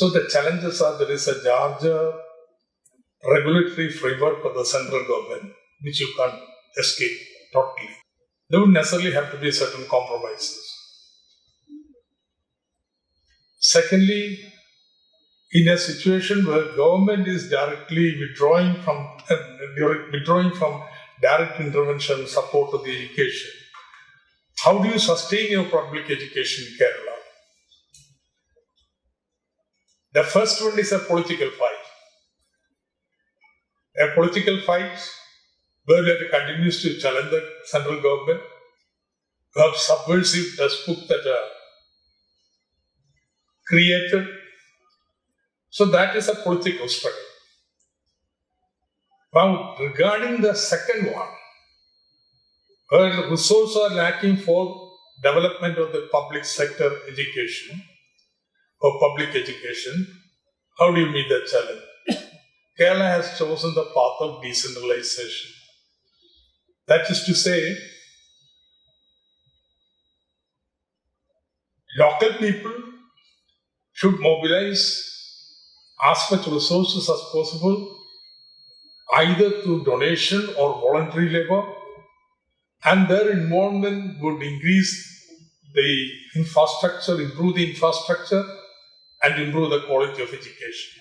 So the challenges are there is a larger regulatory framework for the central government, which you can't escape totally. There would necessarily have to be certain compromises. Secondly, in a situation where government is directly withdrawing from direct intervention support to the education, how do you sustain your public education in Kerala? The first one is a political fight. A political fight where it continues to challenge the central government, who have subversive textbook that are created. So that is a political struggle. Now, regarding the second one, where resources are lacking for development of the public sector education or public education, how do you meet that challenge? Kerala has chosen the path of decentralization. That is to say, local people should mobilize as much resources as possible, either through donation or voluntary labor, and their involvement would increase the infrastructure, improve the infrastructure, and improve the quality of education.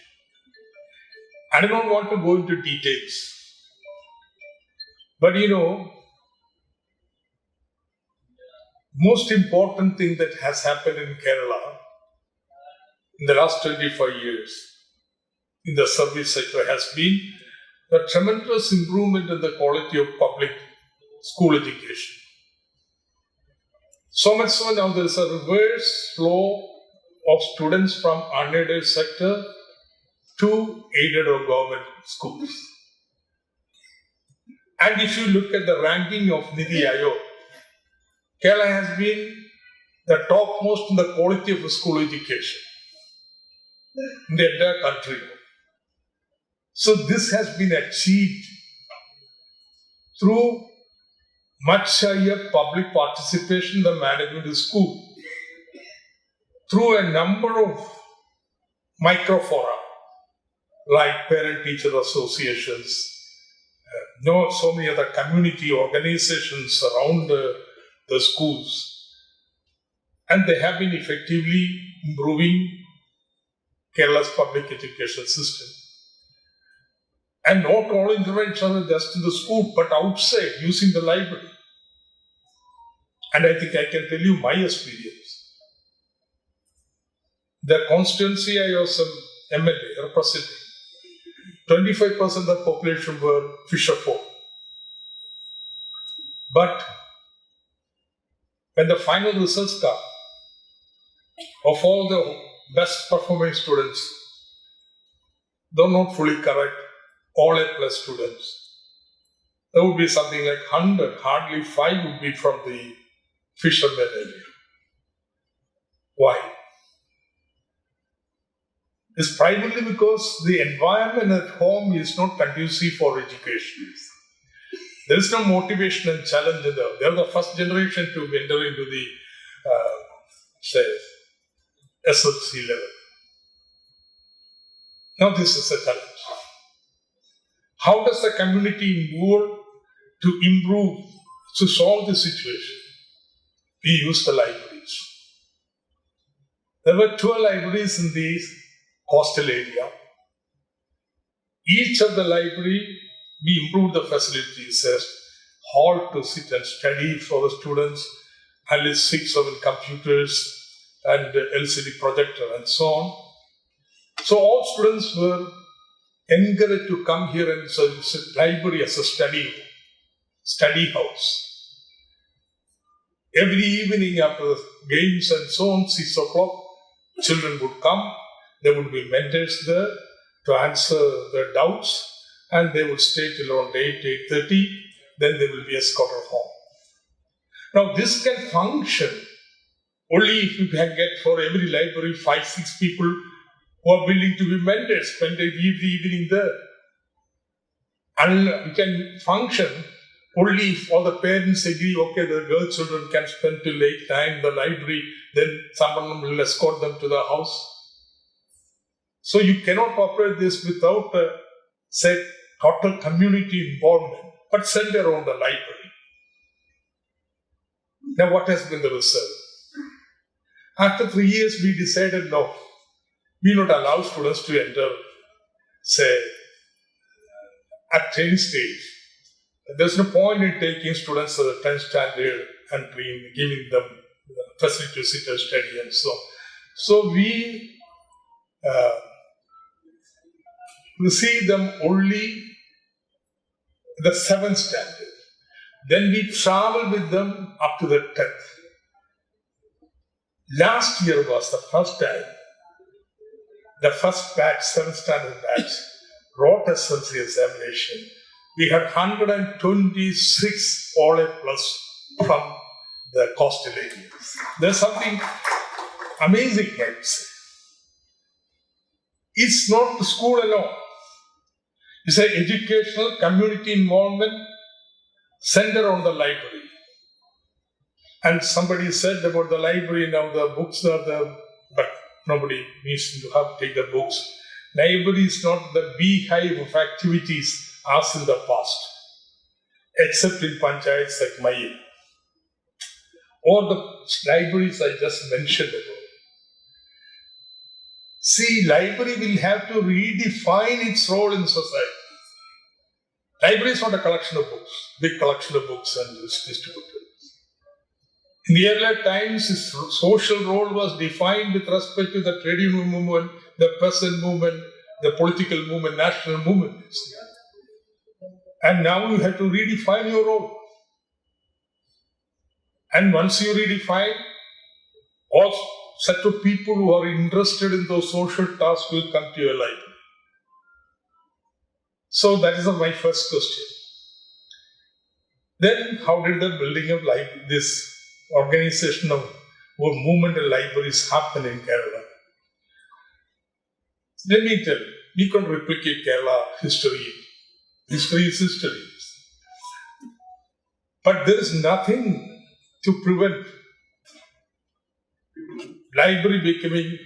I don't want to go into details, but most important thing that has happened in Kerala in the last 25 years in the service sector has been the tremendous improvement in the quality of public school education. So much so now there is a reverse flow of students from unaided sector to aided or government schools. And if you look at the ranking of Niti Aayog, Kerala has been the topmost in the quality of school education in the entire country. So this has been achieved through much higher public participation in the management of school, through a number of microfora like parent-teacher associations, so many other community organizations around the schools, and they have been effectively improving Kerala's public education system. And not all interventions are just in the school, but outside, using the library. And I think I can tell you my experience. The constituency I was an MLA representing, 25% of the population were fisherfolk. But when the final results come, of all the best performing students, though not fully correct, all A+ students, there would be something like 100, hardly 5 would be from the fishermen area. Why? It's primarily because the environment at home is not conducive for education. There is no motivation and challenge in them. They are the first generation to enter into the, SLC level. Now this is a challenge. How does the community involve to improve, to solve the situation? We use the libraries. There were 12 libraries in the coastal area. Each of the library, we improved the facilities, as hall to sit and study for the students, at least 6 or 7 computers and LCD projector and so on. So all students were encouraged to come here and use the library as a study house. Every evening after games and so on, 6 o'clock, children would come. There would be mentors there to answer their doubts, and they would stay till around 8:30. Then they will be escorted home. Now this can function only if you can get for every library 5-6 people who are willing to be mentors, spend every evening there. And it can function only if all the parents agree, okay, the girl children can spend till late time in the library, then someone will escort them to the house. So you cannot operate this without, say, total community involvement, but centered around the library. Now, what has been the result? After 3 years, we decided no, we will not allow students to enter, say, at 10th stage. There's no point in taking students to the 10th standard and giving them the facility to sit and study and so on. So we receive them only the 7th standard. Then we travel with them up to the 10th. Last year was the first time the first batch, 7th standard batch, wrote SSLC examination. We had 126 All A plus from the coastal areas. There's something amazing here to say. It's not the school alone. It's an educational community involvement centered on the library. And somebody said about the library, now the books are there, but nobody needs to take the books. Library is not the beehive of activities as in the past, except in panchayats like Mayi, or the libraries I just mentioned about. See, library will have to redefine its role in society. Library is not a collection of books, big collection of books and distributed. In the earlier times, his social role was defined with respect to the trade union movement, the peasant movement, the political movement, national movement. And now you have to redefine your role. And once you redefine, all set of people who are interested in those social tasks will come to your library. So that is my first question. Then how did the building of this organization of or movement in libraries happen in Kerala? Let me tell you, we can replicate Kerala history. History is history. But there is nothing to prevent library becoming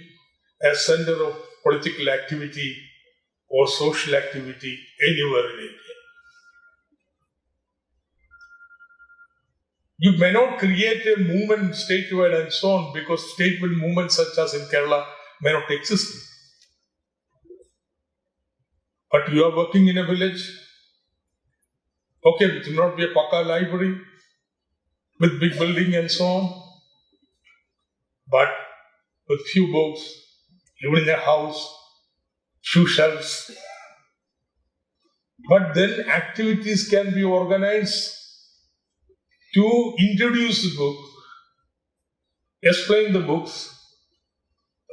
a center of political activity or social activity anywhere in India. You may not create a movement statewide and so on because statewide movements such as in Kerala may not exist. But you are working in a village. Okay, it will not be a Paka library with big building and so on, but with few books, even in a house, few shelves. But then activities can be organized to introduce the book, explain the books,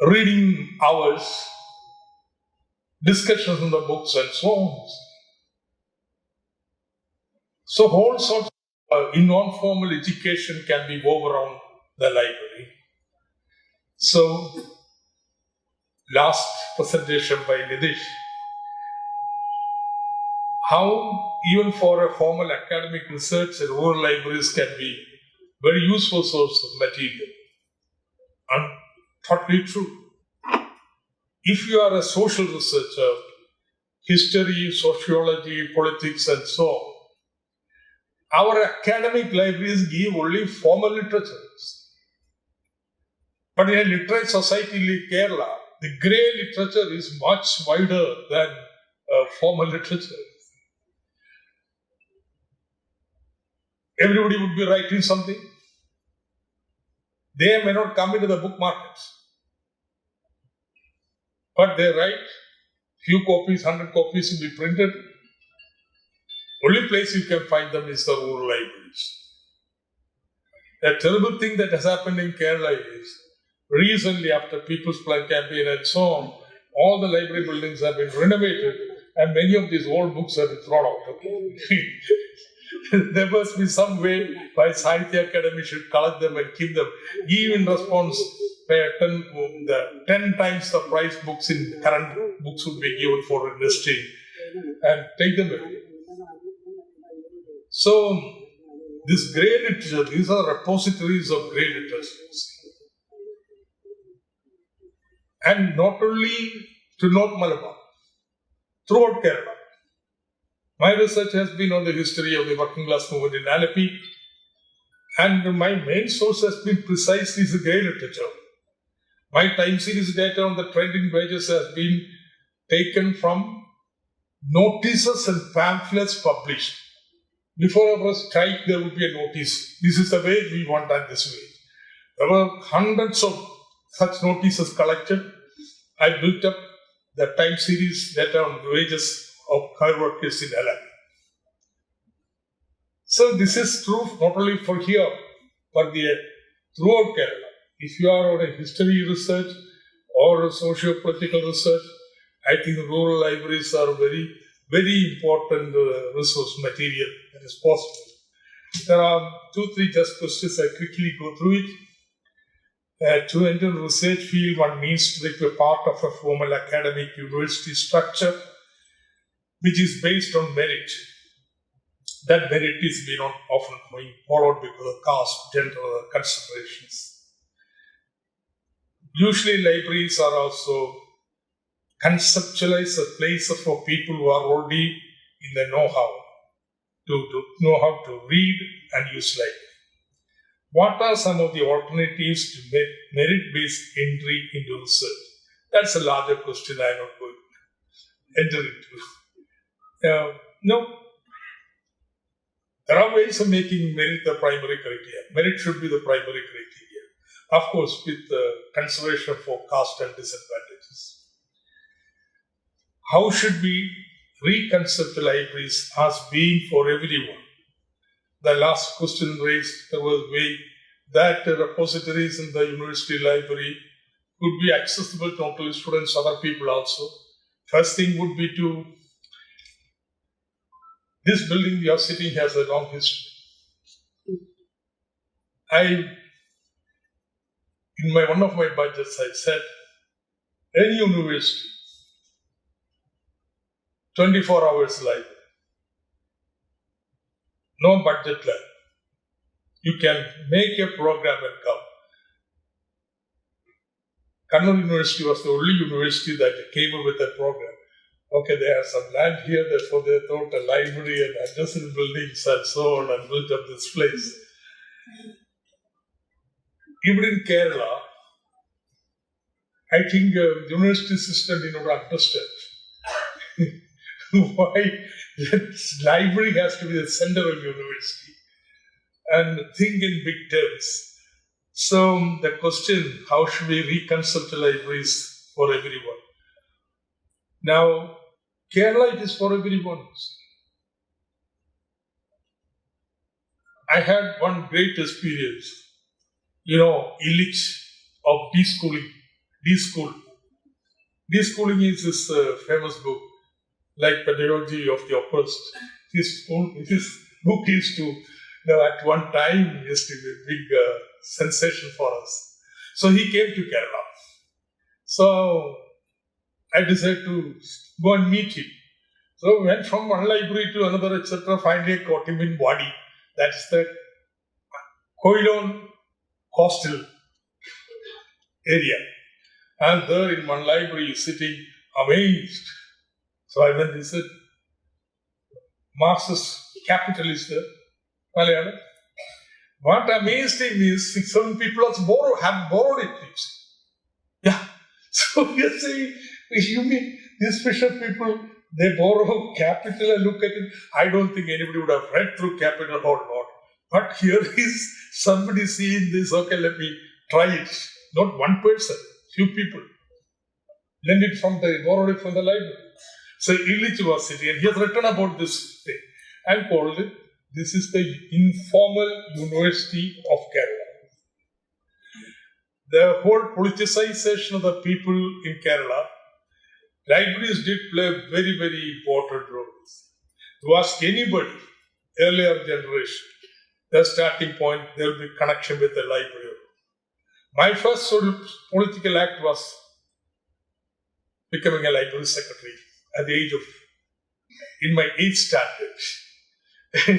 reading hours, discussions on the books and so on. So whole sorts of non-formal education can be woven around the library. So, last presentation by Nitish, how even for a formal academic research, rural libraries can be very useful source of material. And totally true. If you are a social researcher, history, sociology, politics and so on, our academic libraries give only formal literature. But in a literate society like Kerala, the grey literature is much wider than formal literature. Everybody would be writing something. They may not come into the book markets. But they write, few copies, 100 copies will be printed. Only place you can find them is the rural libraries. A terrible thing that has happened in Kerala is, recently after People's Plan campaign and so on, all the library buildings have been renovated and many of these old books have been thrown out. Okay? There must be some way why Sahitya Academy should collect them and keep them. Give in response, pay 10 times the price books in current books would be given for industry and take them away. So, this grey literature, these are repositories of grey literature. And not only to North Malabar, throughout Kerala. My research has been on the history of the working class movement in Alleppey, and my main source has been precisely the Gay literature. My time series data on the trend in wages has been taken from notices and pamphlets published. Before our strike, there would be a notice. This is the wage we want at this wage. There were hundreds of such notices collected. I built up the time series data on the wages of care workers in Alleppey. So this is true not only for here, but throughout Kerala. If you are on a history research or a socio-political research, I think rural libraries are very, very important resource material that is possible. There are 2-3 just questions. I quickly go through it. To enter the research field, one needs to be a part of a formal academic university structure, which is based on merit. That merit is not often followed because of caste, gender, or considerations. Usually, libraries are also conceptualized as places for people who are already in the know-how, to know how to read and use library. What are some of the alternatives to merit-based entry into research? That's a larger question I'm not going to enter into. No. There are ways of making merit the primary criteria. Merit should be the primary criteria. Of course, with consideration for caste and disadvantages. How should we reconstruct libraries as being for everyone? The last question raised, there was a way that repositories in the university library could be accessible to not only students, other people also. First thing would be to, this building we are sitting has a long history. In one of my budgets, I said, any university, 24 hours library, no budget left. You can make a program and come. Kannur University was the only university that came up with a program. Okay, they have some land here, therefore they thought a library and adjacent buildings and so on and built up this place. Even in Kerala, I think the university system did not understand why the library has to be the center of university and think in big terms. So the question, how should we reconstruct libraries for everyone? Now, Kerala, it is for everyone. I had one great experience. Illich of deschooling. Deschooling is this famous book, like Pedagogy of the Oppressed. This book used to, at one time, used to be a big sensation for us. So he came to Kerala. So I decided to go and meet him. So we went from one library to another, etc. Finally, I caught him in Wadi. That's the Koilon hostel area. And there in one library, sitting amazed. So I went and said, Marxist capitalist, Malayalam. What amazed him is 6-7 people have borrowed it. Yeah. So you're saying, you mean these special people, they borrow capital and look at it. I don't think anybody would have read through Capital or not. But here is somebody seeing this, okay, let me try it. Not one person, few people. Borrowed it from the library. So Illich was sitting and he has written about this thing and called it, this is the informal university of Kerala. The whole politicization of the people in Kerala, libraries did play very, very important roles. To ask anybody, earlier generation, their starting point, there will be connection with the library. My first sort of political act was becoming a library secretary at the age of, in my 8th standard.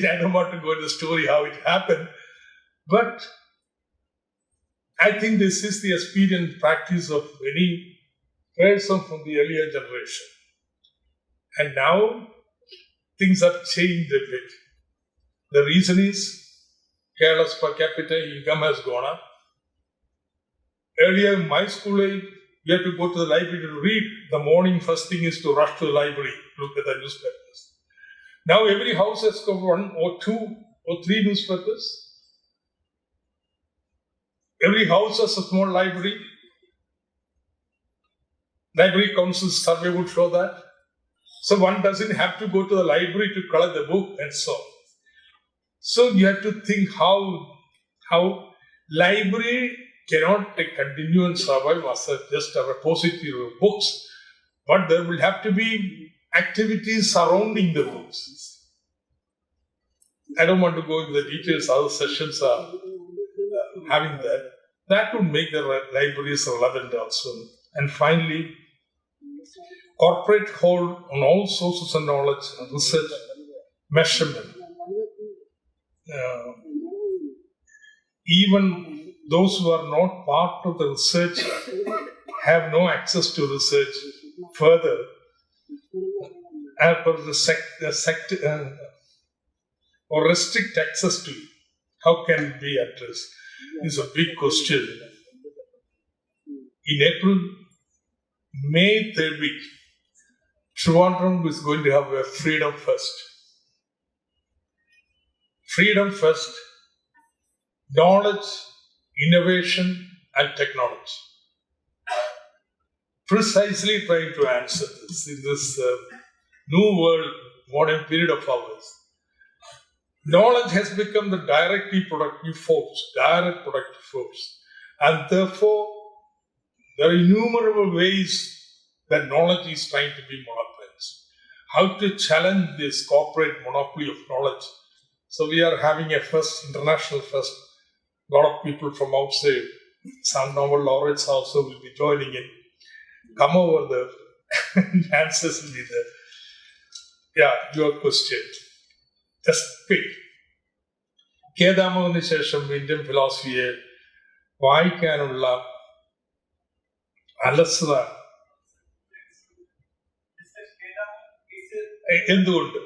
I don't want to go into the story how it happened, but I think this is the experience practice of many person from the earlier generation. And now things have changed a bit. The reason is Kerala's per capita income has gone up. Earlier in my school age, you had to go to the library to read. The morning first thing is to rush to the library, look at the newspapers. Now every house has got 1 or 2 or 3 newspapers. Every house has a small library. Library Council survey would show that. So one doesn't have to go to the library to collect the book and so on. So you have to think how library cannot continue and survive as just a repository of books, but there will have to be activities surrounding the books. I don't want to go into the details, other sessions are having that. That would make the libraries relevant also. And finally, corporate hold on all sources of knowledge, research, measurement. Even those who are not part of the research have no access to research further. Or restrict access to it. How can it be addressed? Is a big question. In April, May 3rd week, Trivandrum is going to have a Freedom Fest. Freedom Fest, knowledge, innovation, and technology. Precisely trying to answer this in this new world, modern period of ours. Knowledge has become the directly productive force, and therefore there are innumerable ways that knowledge is trying to be monopolized. How to challenge this corporate monopoly of knowledge? So we are having a first, international fest. A lot of people from outside, some Nobel laureates also will be joining in. Come over there and answers will be there. Yeah, your question. Just pick. കേദാമോദിന് ശേഷം Indian ഫിലോസഫിയെ വായിക്കാനുള്ള അലസത എന്തുകൊണ്ട്?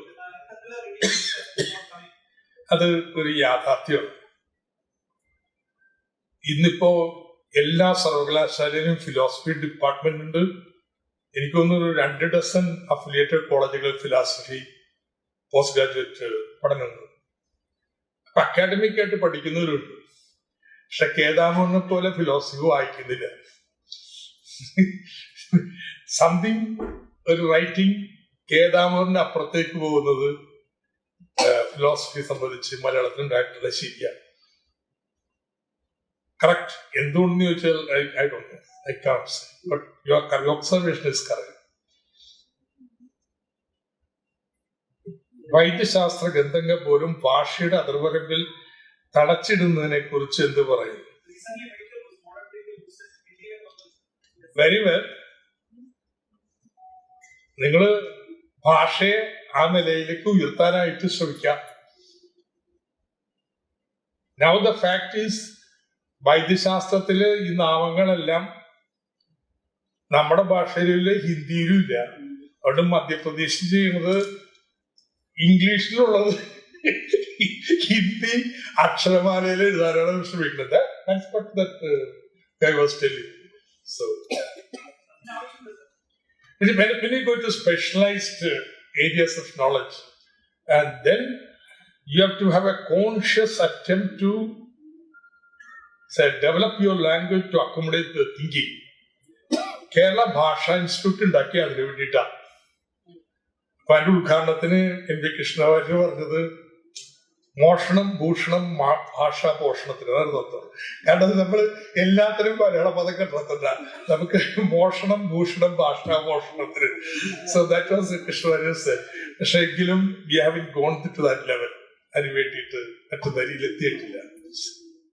അത് ഒരു യാഥാർത്ഥ്യമാണ്. ഇന്നിപ്പോ എല്ലാ സർവകലാശാലയിലും philosophy department ഉണ്ട്. എനിക്ക് തോന്നുന്നു 2 ഡസൻ അഫിലിയേറ്റഡ് കോളേജുകൾ ഫിലോസഫി പോസ്റ്റ് ഗ്രാജുവേറ്റ് പഠനമുണ്ട്. അപ്പൊ അക്കാഡമിക് ആയിട്ട് പഠിക്കുന്നവരുണ്ട്. പക്ഷെ കേദാമോദിനെ പോലെ ഫിലോസഫി വായിക്കുന്നില്ല. സംതിങ് ഒരു റൈറ്റിംഗ് കേദാമോദിന് അപ്പുറത്തേക്ക് പോകുന്നത് ഫിലോസഫി സംബന്ധിച്ച് മലയാളത്തിൽ ഉണ്ടായിട്ടുള്ള ശരിയാണ്. കറക്റ്റ്. എന്തുകൊണ്ടെന്ന് ചോദിച്ചാൽ I don't know. I can't say. But your observation is correct. വൈദ്യശാസ്ത്ര ഗ്രന്ഥങ്ങൾ പോലും ഭാഷയുടെ അതിർവരമ്പിൽ തടച്ചിടുന്നതിനെ കുറിച്ച് എന്ത് പറയും? Very well. നിങ്ങള് ഭാഷയെ ആ നിലയിലേക്ക് ഉയർത്താനായിട്ട് ശ്രമിക്കാം. Now the fact is, വൈദ്യശാസ്ത്രത്തില് ഈ നാമങ്ങളെല്ലാം നമ്മുടെ ഭാഷയിലും ഹിന്ദിയിലും ഇല്ല. അവിടെ മധ്യപ്രദേശിൽ ചെയ്യുന്നത് ഇംഗ്ലീഷിലുള്ളത് ഹിന്ദി അക്ഷരമാലയിൽ എഴുതാനാണ് ശ്രമിക്കുന്നത്. That's what that guy was telling. So when you go to specialized areas of knowledge, and then you have to have a conscious attempt to develop your language to accommodate the thinking. Kerala ഭാഷാ institute ഉണ്ടാക്കി അതിനു വേണ്ടിയിട്ടാണ്. അപ്പൊ അതിന്റെ ഉദ്ഘാടനത്തിന് MP Krishna Warrier പറഞ്ഞത് മോഷണം ഭൂഷണം ഭാഷാ പോഷണത്തിന് നടത്തുന്നത്. കാരണം നമ്മൾ എല്ലാത്തിനും മലയാള പദം കണ്ടെത്തുന്ന നമുക്ക് മോഷണം ഭൂഷണം ഭാഷാ പോഷണത്തിന്. So that was Krishna Warrier said. പക്ഷെ എങ്കിലും we have gone to that level. അതിന് വേണ്ടിയിട്ട് മറ്റു വരിയിൽ എത്തിയിട്ടില്ല.